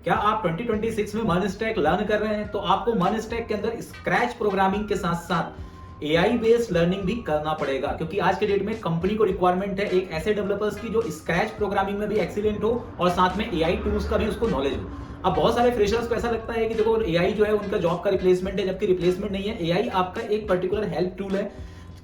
क्या आप 2026 में मन स्टैक लर्न कर रहे हैं? तो आपको मन स्टैक के अंदर स्क्रैच प्रोग्रामिंग के साथ साथ एआई बेस्ड लर्निंग भी करना पड़ेगा, क्योंकि आज के डेट में कंपनी को रिक्वायरमेंट है एक ऐसे डेवलपर्स की जो स्क्रैच प्रोग्रामिंग में भी एक्सीलेंट हो और साथ में एआई टूल्स का भी उसको नॉलेज हो। अब बहुत सारे फ्रेशर्स को ऐसा लगता है कि देखो एआई जो है उनका जॉब का रिप्लेसमेंट है, जबकि रिप्लेसमेंट नहीं है। एआई आपका एक पर्टिकुलर हेल्प टूल है।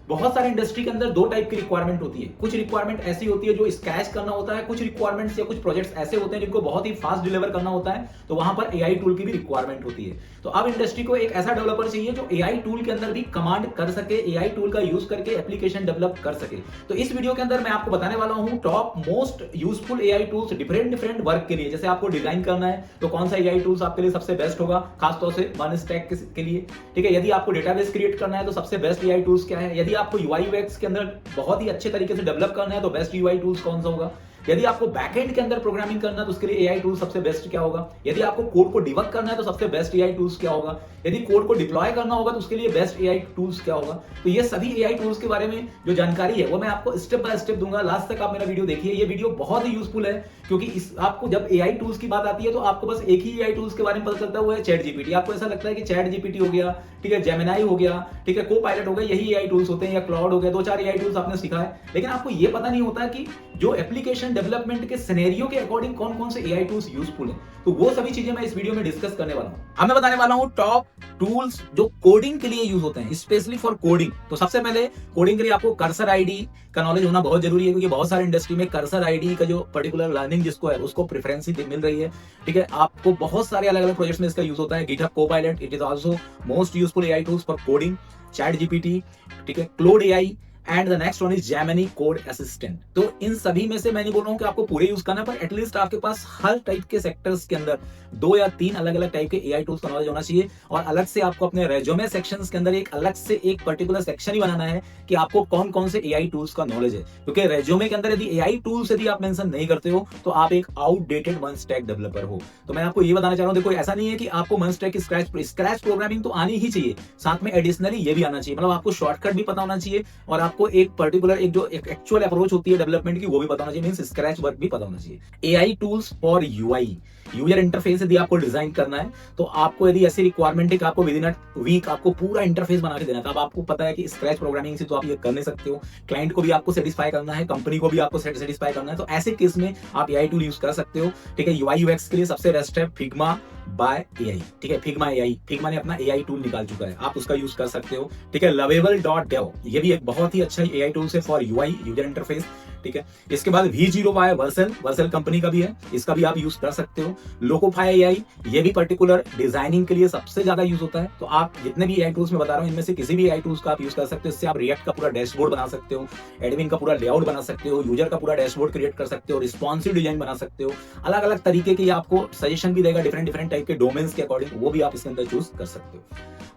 बहुत सारे इंडस्ट्री के अंदर दो टाइप की रिक्वायरमेंट होती है। कुछ रिक्वायरमेंट ऐसी होती है जो स्क्रैच करना होता है, कुछ रिक्वायरमेंट्स या कुछ प्रोजेक्ट्स ऐसे होते हैं जिनको बहुत ही फास्ट डिलीवर करना होता है, तो वहां पर एआई टूल की भी रिक्वायरमेंट होती है। तो अब इंडस्ट्री को एक ऐसा डेवलपर चाहिए जो एआई टूल के अंदर भी कमांड कर सके, एआई टूल का यूज करके एप्लीकेशन डेवलप कर सके। तो इस वीडियो के अंदर मैं आपको बताने वाला हूं top most useful AI tools different work के लिए। जैसे आपको डिजाइन करना है तो कौन सा एआई टूल्स आपके लिए सबसे बेस्ट होगा, खासतौर से मन स्टैक के लिए। ठीक है, यदि आपको डेटाबेस क्रिएट करना है तो सबसे बेस्ट एआई टूल्स क्या है। यदि आपको यूआई यूएक्स के अंदर बहुत ही अच्छे तरीके से डेवलप करना है तो बेस्ट यूआई टूल्स कौन सा होगा। यदि आपको बैकएंड के अंदर प्रोग्रामिंग करना है तो उसके लिए एआई टूल सबसे बेस्ट क्या होगा। यदि आपको कोड को डिबग करना है तो सबसे बेस्ट एआई टूल्स क्या होगा। यदि कोड को डिप्लॉय करना होगा तो उसके लिए बेस्ट एआई टूल्स क्या होगा। तो ये सभी एआई टूल्स के बारे में जो जानकारी है वो मैं आपको स्टेप बाय स्टेप दूंगा। लास्ट तक आप मेरा वीडियो देखिए, ये वीडियो बहुत ही यूजफुल है, क्योंकि आपको जब एआई टूल्स की बात आती है तो आपको बस एक ही एआई टूल्स के बारे में पता चलता है, चैट जीपीटी। आपको ऐसा लगता है कि चैट जीपीटी हो गया, ठीक है, जेमिनाई हो गया, ठीक है, को पायलट हो गया, यही एआई टूल्स होते हैं, या क्लाउड हो गया, दो चार एआई टूल्स आपने सीखा है। लेकिन आपको ये पता नहीं होता कि जो एप्लीकेशन डेवलपमेंट के सिनेरियो के अकॉर्डिंग कौन कौन से एआई टूल्स यूजफुल है। तो वो सभी चीजें मैं इस वीडियो में डिस्कस करने वाला हूं। अब मैं बताने वाला हूं टॉप टूल्स जो कोडिंग के लिए यूज होते हैं, स्पेशली फॉर कोडिंग। तो सबसे पहले कोडिंग के लिए आपको कर्सर आईडी का नॉलेज होना बहुत जरूरी है, क्योंकि बहुत सारे इंडस्ट्री में कर्सर आईडी का जो पर्टिकुलर लर्निंग जिसको है उसको प्रेफरेंस मिल रही है। ठीक है, आपको बहुत सारे अलग अलग प्रोजेक्ट्स में इसका यूज होता है। GitHub Copilot, it is also most useful AI tools for coding. Chat GPT, ठीक है, Claude AI, and the next one is Gemini code assistant. तो इन सभी में से मैं नहीं बोल रहा हूं कि आपको पूरे यूज करना, पर एटलीस्ट आपके पास हर टाइप के सेक्टर्स के अंदर 2 या 3 अलग अलग टाइप के एआई टूल्स का नॉलेज होना चाहिए। और अलग से आपको अपने रेज्यूमे सेक्शंस के अंदर एक अलग से एक पर्टिकुलर सेक्शन ही बनाना है कि आपको कौन कौन से एआई टूल्स का नॉलेज है। क्योंकि रेज्यूमे के अंदर यदि एआई टूल्स यदि आप मेंशन नहीं करते हो तो आप एक आउटडेटेड मन स्टैक डेवलपर हो। तो मैं आपको ये बताना चाह रहा हूं, देखो ऐसा नहीं है कि आपको मन स्टैक की स्क्रैच प्रोग्रामिंग तो आनी ही चाहिए, साथ में एडिशनली ये भी आना चाहिए। मतलब आपको शॉर्टकट भी पता होना चाहिए और आपको एक पर्टिकुलर एक जो एक एक्चुअल अप्रोच होती है डेवलपमेंट की वो भी पता होना चाहिए, मींस स्क्रैच वर्क भी पता होना चाहिए। AI tools for UI, user interface यदि आपको डिजाइन करना है तो आपको यदि ऐसी रिक्वायरमेंट है कि आपको विद इन अ वीक आपको पूरा इंटरफेस बना के देना था। अब आपको पता है कि स्क्रैच प्रोग्रामिंग से तो आप ये कर नहीं सकते हो, क्लाइंट को भी आपको सेटिस्फाई करना है, कंपनी को भी आपको सेटिस्फाई करना है। तो ऐसे केस में आप एआई टूल यूज कर सकते हो। ठीक है, यूआई यूएक्स के लिए सबसे बेस्ट है फिग्मा बाय एआई। ठीक है, फिग्मा एआई, फिग्मा ने अपना एआई टूल निकाल चुका है, आप उसका यूज कर सकते हो। ठीक है, lovable.dev, ये भी एक बहुत ही अच्छा एआई टूल है फॉर यूआई, यूजर इंटरफेस। ठीक है, इसके बाद V0 बाय वर्सल कंपनी का भी है, इसका भी आप यूज कर सकते हो। लोकोफाई एआई, ये भी पर्टिकुलर डिजाइनिंग के लिए सबसे ज्यादा यूज होता है। तो आप जितने भी एआई टूल्स में बता रहा हूं इनमें से किसी भी एआई टूल्स का आप यूज कर सकते हो। इससे आप रिएक्ट का पूरा डैशबोर्ड बना सकते हो, एडमिन का पूरा लेआउट बना सकते हो, यूजर का पूरा डैशबोर्ड क्रिएट कर सकते हो, रिस्पॉन्सिव डिजाइन बना सकते हो। अलग अलग तरीके की आपको सजेशन भी देगा डिफरेंट टाइप के डोमेन्स के अकॉर्डिंग, वो भी आप इसके अंदर चूज कर सकते हो।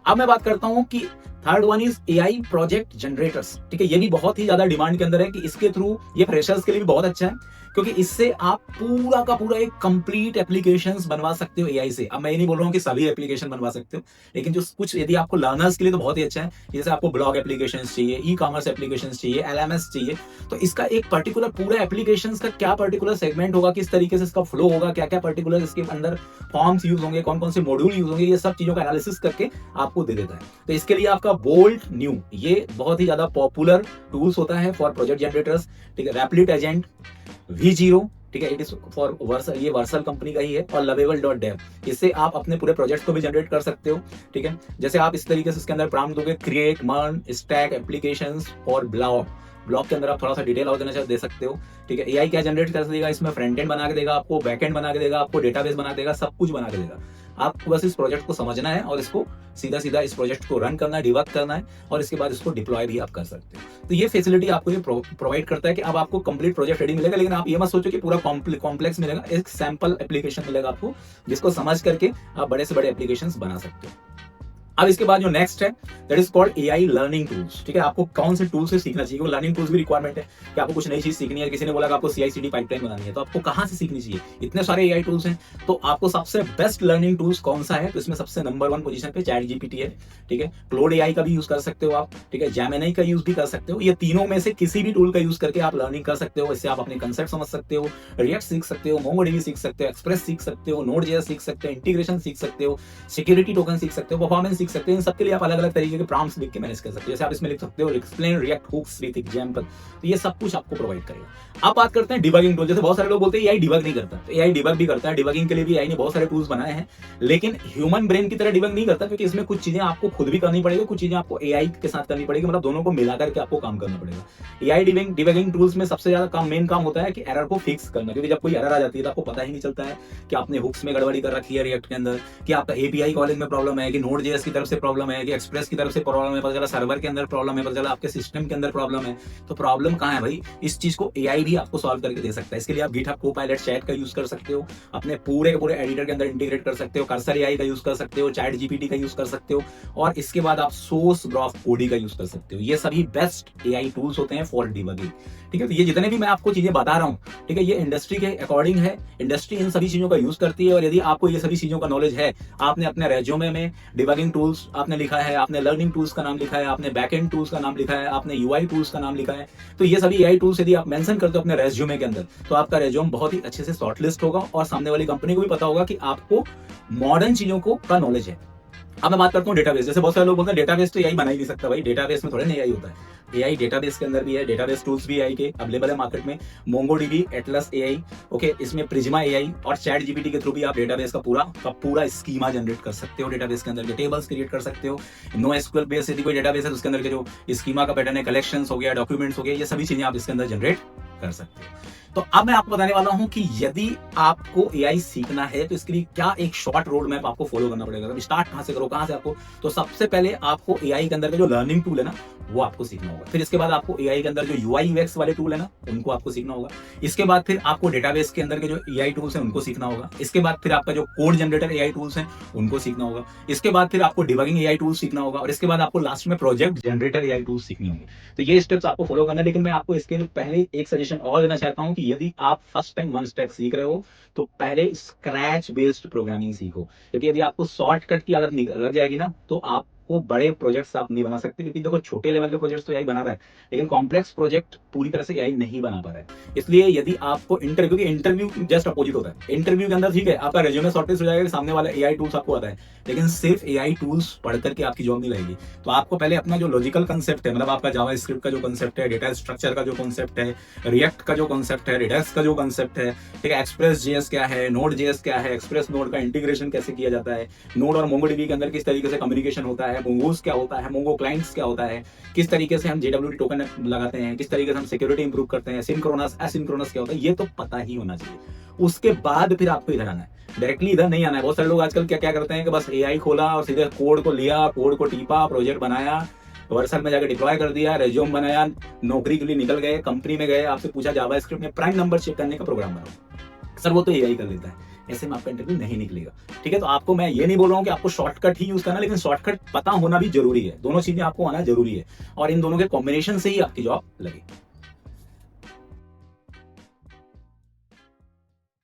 अब मैं बात करता हूं कि third one is AI project generators. ठीक है, ये भी बहुत ही ज्यादा डिमांड के अंदर है कि इसके थ्रू ये फ्रेशर्स के लिए भी बहुत अच्छा है, क्योंकि इससे आप पूरा का पूरा एक कंप्लीट एप्लीकेशंस बनवा सकते हो एआई से। अब मैं ये नहीं बोल रहा हूँ कि सभी एप्लीकेशन बनवा सकते हो, लेकिन जो कुछ यदि आपको लर्नर्स के लिए तो बहुत ही अच्छा है। जैसे आपको ब्लॉग एप्लीकेशंस चाहिए, ई कॉमर्स एप्लीकेशंस चाहिए, एलएमएस चाहिए, तो इसका एक पर्टिकुलर पूरा एप्लीकेशंस का क्या पर्टिकुलर सेगमेंट होगा, किस तरीके से इसका फ्लो होगा, क्या क्या पर्टिकुलर इसके अंदर फॉर्म्स यूज होंगे, कौन कौन से मॉड्यूल यूज होंगे, ये सब चीजों का एनालिसिस करके आपको दे देता है। तो इसके लिए आपका बोल्ट न्यू, ये बहुत ही ज्यादा पॉपुलर टूल्स होता है फॉर प्रोजेक्ट जनरेटर्स। ठीक है, रैपलिट एजेंट, V0, ठीक है, इट इज फॉर वर्सल, ये वर्सल कंपनी का ही है। और lovable.dev, इससे आप अपने पूरे प्रोजेक्ट को भी जनरेट कर सकते हो। ठीक है, जैसे आप इस तरीके से इसके अंदर प्रॉम्प्ट दोगे, क्रिएट मर्न स्टैक एप्लीकेशंस और ब्लॉक के अंदर आप थोड़ा सा डिटेल और देना दे सकते हो। ठीक है, एआई क्या जनरेट कर देगा, इसमें फ्रंट एंड बना के देगा आपको, बैक एंड बना के देगा आपको, डेटाबेस बना देगा, सब कुछ बना के देगा। आपको बस इस प्रोजेक्ट को समझना है और इसको सीधा इस प्रोजेक्ट को रन करना है, डिबग करना है, और इसके बाद इसको डिप्लॉय भी आप कर सकते हो। तो ये फैसिलिटी आपको ये प्रोवाइड करता है कि अब आपको कंप्लीट प्रोजेक्ट रेडी मिलेगा। लेकिन आप ये मत सोचो कि पूरा कॉम्प्लेक्स मिलेगा, एक सैंपल एप्लीकेशन मिलेगा आपको, जिसको समझ करके आप बड़े से बड़े एप्लीकेशंस बना सकते हो। अब इसके बाद जो नेक्स्ट है that is called AI learning tools. ठीक है, आपको कौन से टूल से सीखना चाहिए, वो लर्निंग टूल्स भी रिक्वायरमेंट है कि आपको कुछ नई चीज सीखनी है। किसी ने बोला कि आपको सीआईसीडी पाइपलाइन बनानी है, तो आपको कहां से सीखनी चाहिए, इतने सारे एआई टूल्स हैं। तो आपको सबसे बेस्ट लर्निंग टूल्स कौन सा है, तो इसमें सबसे नंबर 1 पोजीशन पे चैट जीपीटी है। ठीक है, क्लोड एआई का भी यूज कर सकते हो आप। ठीक है, जेमिनी का यूज भी कर सकते हो। ये तीनों में से किसी भी टूल का यूज करके आप लर्निंग कर सकते हो। इससे आप अपने कंसेप्ट समझ सकते हो, रिएक्ट सीख सकते हो, मोंगोडीबी सीख सकते हो, एक्सप्रेस सीख सकते हो, नोड.जेएस सीख सकते हो, इंटीग्रेशन सीख सकते हो, सिक्योरिटी टोकन सीख सकते हो, परफॉर्मेंस सीख सकते हो। इन सबके लिए आप अलग अलग तरीके के प्रॉम्प्ट्स लिख के मैनेज कर सकते हो। जैसे आप इसमें लिख सकते हो explain React hooks with example, तो ये सब कुछ आपको प्रोवाइड करेगा। अब बात करते हैं डिबगिंग टूल। जैसे बहुत सारे लोग बोलते हैं एआई डिबग नहीं करता, तो एआई डिबग भी करता है। डिबगिंग के लिए भी एआई ने बहुत सारे टूल्स बनाए हैं, लेकिन ह्यूमन ब्रेन की तरह डिबग नहीं करता, क्योंकि इसमें कुछ चीजें आपको खुद भी करनी पड़ेगी, कुछ चीजें आपको एआई के साथ करनी पड़ेगी। मतलब दोनों को मिला करके आपको काम करना पड़ेगा। एआई डिबगिंग टूल्स में सबसे ज्यादा काम, मेन काम होता है कि एरर को फिक्स करना, क्योंकि जब कोई एरर आ जाती है तो आपको पता ही नहीं चलता है कि आपने हुक्स में गड़बड़ी कर रखी है रिएक्ट के अंदर, कि आपका एपीआई कॉलिंग में प्रॉब्लम है, कि नोड.जेएस की तरफ से प्रॉब्लम है, कि एक्सप्रेस की तरफ से प्रॉब्लम है, पता चला सर्वर के अंदर प्रॉब्लम है, पता चला आपके सिस्टम के अंदर प्रॉब्लम है। तो प्रॉब्लम कहाँ है भाई, इस चीज को एआई भी आपको सॉल्व करके दे सकता है। इसके लिए आप गिटहब कोपायलट चैट का यूज कर सकते हो, अपने पूरे के पूरे एडिटर के अंदर इंटीग्रेट कर सकते हो, कर्सर एआई का यूज कर सकते हो, चैट जीपीटी का यूज कर सकते हो, और इसके बाद आप सोर्स ग्राफ कोडी का यूज कर सकते हो। ये सभी बेस्ट एआई टूल्स होते हैं फॉर डिबगिंग। ठीक है, तो ये जितने भी मैं आपको चीजें बता रहा हूँ, ठीक है, ये इंडस्ट्री के अकॉर्डिंग है। इंडस्ट्री इन सभी चीजों का यूज करती है, और यदि आपको ये सभी चीजों का नॉलेज है, आपने अपने रेज्यूमे में डिबगिंग टूल्स आपने लिखा है, आपने लर्निंग टूल्स का नाम लिखा है, आपने बैकएंड टूल्स का नाम लिखा है, आपने यूआई टूल्स का नाम लिखा है, तो ये सभी एआई टूल्स यदि आप मेंशन करते हो अपने रेज्यूमे के अंदर, तो आपका रेज्यूम बहुत ही अच्छे से शॉर्टलिस्ट होगा, और सामने वाली कंपनी को भी पता होगा कि आपको मॉडर्न चीजों को का नॉलेज है। अब मैं बात करता हूँ डेटाबेस। जैसे बहुत सारे लोग बोलते हैं डेटाबेस तो एआई बना ही नहीं सकता। भाई डेटाबेस में थोड़े ना एआई होता है, एआई डेटाबेस के अंदर भी है। डेटाबेस टूल्स भी एआई के अवेलेबल है मार्केट में, मोंगोडीबी, एटलस एआई, ओके, इसमें प्रिज्मा एआई और चैट जीपीटी के थ्रू भी आप डेटाबेस का पूरा स्कीमा जनरेट कर सकते हो। डेटाबेस के अंदर के टेबल्स क्रिएट कर सकते हो। नो एसक्यूएल बेस यदि कोई डेटाबेस है, उसके अंदर के जो स्कीमा का पैटर्न है, कलेक्शंस हो गया, डॉक्यूमेंट्स हो गया, ये सभी चीजें आप इसके अंदर जनरेट कर सकते हो। तो अब मैं आपको बताने वाला हूं कि यदि आपको एआई सीखना है तो इसके लिए क्या एक शॉर्ट रोड मैप आपको फॉलो करना पड़ेगा। तो स्टार्ट कहां से करो, कहां से आपको, तो सबसे पहले आपको एआई के अंदर के जो लर्निंग टूल है ना, वो आपको सीखना होगा। फिर इसके बाद आपको एआई के अंदर जो यूआई यूएक्स वाले टूल है ना, उनको आपको सीखना होगा। इसके बाद फिर आपको डेटाबेस के अंदर के जो एआई टूल्स हैं उनको सीखना होगा। इसके बाद फिर आपका जो कोड जनरेटर एआई टूल्स हैं उनको सीखना होगा। इसके बाद फिर आपको डिबगिंग एआई टूल्स सीखना होगा, और इसके बाद आपको लास्ट में प्रोजेक्ट जनरेटर एआई टूल्स सीखने होंगे। तो ये स्टेप्स आपको फॉलो करना है। लेकिन मैं आपको इसके पहले एक सजेशन और देना चाहता हूं कि यदि आप फर्स्ट टाइम वन स्टैक सीख रहे हो तो पहले स्क्रैच बेस्ड प्रोग्रामिंग सीखो, क्योंकि यदि आपको शॉर्टकट की आदत लग जाएगी ना, तो आपको बड़े प्रोजेक्ट्स आप नहीं बना सकते। क्योंकि देखो छोटे लेवल के प्रोजेक्ट्स तो एआई बना रहा है, लेकिन कॉम्प्लेक्स प्रोजेक्ट पूरी तरह से एआई नहीं बना पा रहा है। इसलिए यदि आपको इंटरव्यू जस्ट अपोजिट होता है। इंटरव्यू के अंदर ठीक है आपका रेज्यूमे शॉर्टलिस्ट हो जाएगा, सामने वाला एआई टूल्स आपको आता है, लेकिन सिर्फ एआई टूल्स पढ़ करके आपकी जॉब नहीं लगेगी। तो आपको पहले अपना जो लॉजिकल कंसेप्ट है, मतलब आपका जावा स्क्रिप्ट का जो कंसेप्ट है, डेटा स्ट्रक्चर का जो कंसेप्ट है, रिएक्ट का जो कंसेप्ट है, रिडक्स का जो कंसेप्ट है, ठीक है, एक्सप्रेस जेएस क्या है, नोड जेएस क्या है, एक्सप्रेस नोड का इंटीग्रेशन कैसे किया जाता है, नोड और मोंगोडीबी के अंदर किस तरीके से कम्युनिकेशन होता है, मोंगोस क्या होता है, मोंगो क्लाइंट्स क्या होता है, किस तरीके से हम जेडब्ल्यूटी टोकन लगाते हैं, किस तरीके से हम सिक्योरिटी इंप्रूव करते हैं, सिंक्रोनस एसिंक्रोनस क्या होता है, ये तो पता ही होना चाहिए। उसके बाद फिर आपको इधर आना है, डायरेक्टली इधर नहीं आना है। बहुत सारे लोग आजकल क्या क्या करते हैं कि बस एआई खोला और सीधे कोड को लिया, कोड को टीपा, प्रोजेक्ट बनाया, वर्सल में जाकर डिप्लॉय कर दिया, रेज्यूम बनाया, नौकरी के लिए निकल गए, कंपनी में गए, आपसे पूछा जावा स्क्रिप्ट में प्राइम नंबर चेक करने का प्रोग्राम बनाओ, सर वो तो एआई कर लेता है। ऐसे में आपका इंटरव्यू नहीं निकलेगा। ठीक है, तो आपको मैं ये नहीं बोल रहा हूँ कि आपको शॉर्टकट ही यूज करना, लेकिन शॉर्टकट पता होना भी जरूरी है। दोनों चीजें आपको आना जरूरी है, और इन दोनों के कॉम्बिनेशन से ही आपकी जॉब लगेगी।